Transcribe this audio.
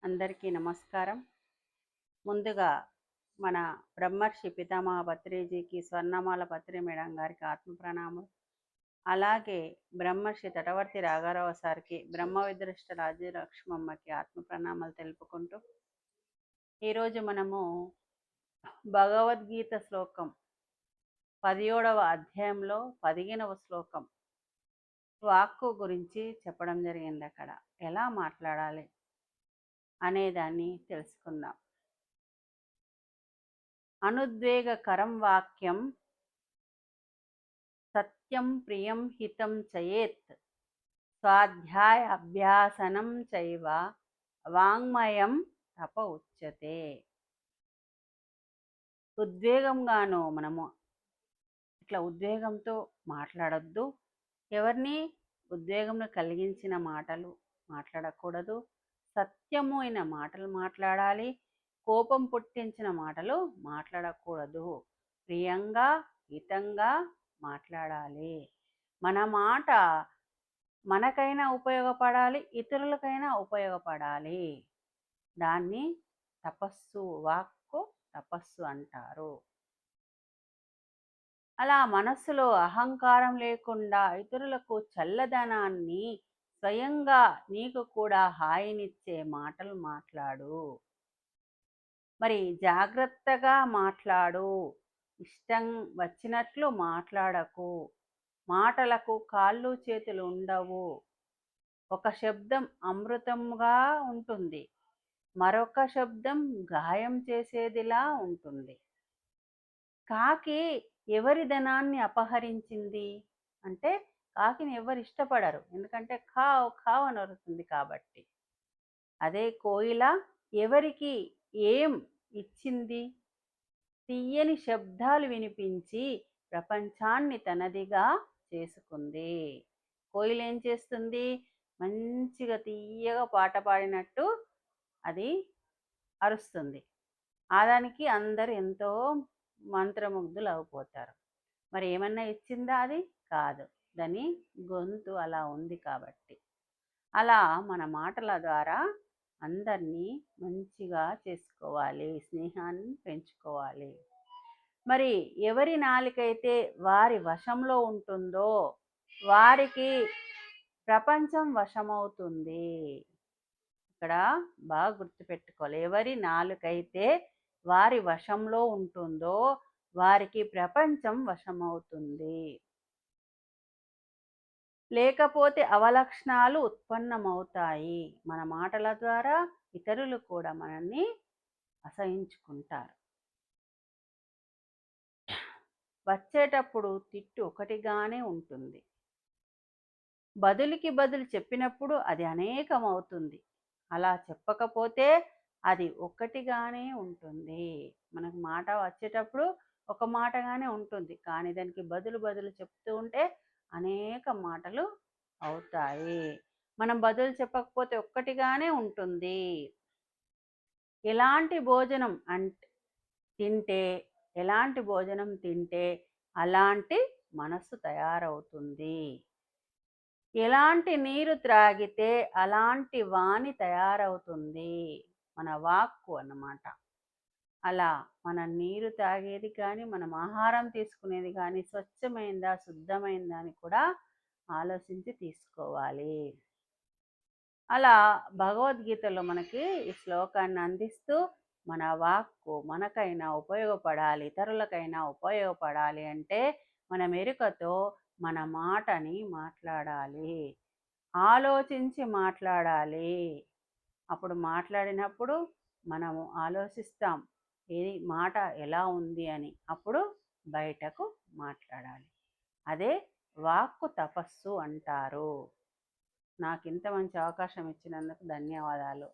అందరికీ నమస్కారం. ముందుగా మన బ్రహ్మర్షి పితామహ పత్రిజీకి, స్వర్ణమాల పత్రి మేడం గారికి ఆత్మ ప్రణామం. అలాగే బ్రహ్మర్షి తటవర్తి రాఘారావు సార్కి, బ్రహ్మ విదృష్ట రాజ్యలక్ష్మమ్మకి ఆత్మ ప్రణామాలు తెలుపుకుంటూ, ఈరోజు మనము భగవద్గీత శ్లోకం 17వ అధ్యాయంలో 15వ శ్లోకం వాక్కు గురించి చెప్పడం జరిగింది. అక్కడ ఎలా మాట్లాడాలి అనేదాన్ని తెలుసుకుందాం. అనుద్వేగకరం వాక్యం సత్యం ప్రియం హితం చయేత్ స్వాధ్యాయ అభ్యాసనం చైవ వాంగ్మయం తప ఉచ్యతే. ఉద్వేగంగాను మనము ఇట్లా ఉద్వేగంతో మాట్లాడొద్దు. ఎవరిని ఉద్వేగంను కలిగించిన మాటలు మాట్లాడకూడదు. సత్యము అయిన మాటలు మాట్లాడాలి. కోపం పుట్టించిన మాటలు మాట్లాడకూడదు. ప్రియంగా హితంగా మాట్లాడాలి. మన మాట మనకైనా ఉపయోగపడాలి, ఇతరులకైనా ఉపయోగపడాలి. దాన్ని తపస్సు, వాక్కు తపస్సు అంటారు. అలా మనస్సులో అహంకారం లేకుండా ఇతరులకు చల్లదనాన్ని, స్వయంగా నీకు కూడా హాయినిచ్చే మాటలు మాట్లాడు. మరి జాగ్రత్తగా మాట్లాడు. ఇష్టం వచ్చినట్లు మాట్లాడకు. మాటలకు కాళ్ళు చేతులు ఉండవు. ఒక శబ్దం అమృతంగా ఉంటుంది, మరొక శబ్దం గాయం చేసేదిలా ఉంటుంది. కాకి ఎవరి ధనాన్ని అపహరించింది అంటే, కాకిని ఎవరు ఇష్టపడరు, ఎందుకంటే ఖావ్ ఖావ్ అని అరుస్తుంది కాబట్టి. అదే కోయిల ఎవరికి ఏం ఇచ్చింది? తీయని శబ్దాలు వినిపించి ప్రపంచాన్ని తనదిగా చేసుకుంది. కోయిల ఏం చేస్తుంది? మంచిగా తీయగా పాట పాడినట్టు అది అరుస్తుంది. దానికి అందరు ఎంతో మంత్రముగ్ధులు అయిపోతారు. మరి ఏమన్నా ఇచ్చిందా? అది కాదు. దాని గొంతు అలా ఉంది కాబట్టి. అలా మన మాటల ద్వారా అందరినీ మంచిగా చేసుకోవాలి, స్నేహాన్ని పెంచుకోవాలి. మరి ఎవరి నాలుకైతే వారి వశంలో ఉంటుందో వారికి ప్రపంచం వశమవుతుంది. ఇక్కడ బాగా గుర్తుపెట్టుకోవాలి. ఎవరి నాలుకైతే వారి వశంలో ఉంటుందో వారికి ప్రపంచం వశమవుతుంది. లేకపోతే అవలక్షణాలు ఉత్పన్నమవుతాయి. మన మాటల ద్వారా ఇతరులు కూడా మనల్ని అసహించుకుంటారు. వచ్చేటప్పుడు తిట్టు ఒకటిగానే ఉంటుంది, బదులుకి బదులు చెప్పినప్పుడు అది అనేకం అవుతుంది. అలా చెప్పకపోతే అది ఒక్కటిగానే ఉంటుంది. మనకు మాట వచ్చేటప్పుడు ఒక మాటగానే ఉంటుంది, కానీ దానికి బదులు బదులు చెప్తూ ఉంటే అనేక మాటలు అవుతాయి. మనం బదులు చెప్పకపోతే ఒక్కటిగానే ఉంటుంది. ఎలాంటి భోజనం తింటే అలాంటి మనస్సు తయారవుతుంది. ఎలాంటి నీరు త్రాగితే అలాంటి వాణి తయారవుతుంది. మన వాక్కు అన్నమాట. అలా మన నీరు తాగేది కానీ, మనం ఆహారం తీసుకునేది కానీ స్వచ్ఛమైందా, శుద్ధమైందా అని కూడా ఆలోచించి తీసుకోవాలి. అలా భగవద్గీతలో మనకి ఈ శ్లోకాన్ని అందిస్తూ, మన వాక్కు మనకైనా ఉపయోగపడాలి, ఇతరులకైనా ఉపయోగపడాలి అంటే మన మెరుకతో మన మాటని మాట్లాడాలి, ఆలోచించి మాట్లాడాలి. అప్పుడు మాట్లాడినప్పుడు మనము ఆలోచిస్తాం, ఏది మాట ఎలా ఉంది అని. అప్పుడు బయటకు మాట్లాడాలి. అదే వాక్కు తపస్సు అంటారు. నాకు ఇంత మంచి అవకాశం ఇచ్చినందుకు ధన్యవాదాలు.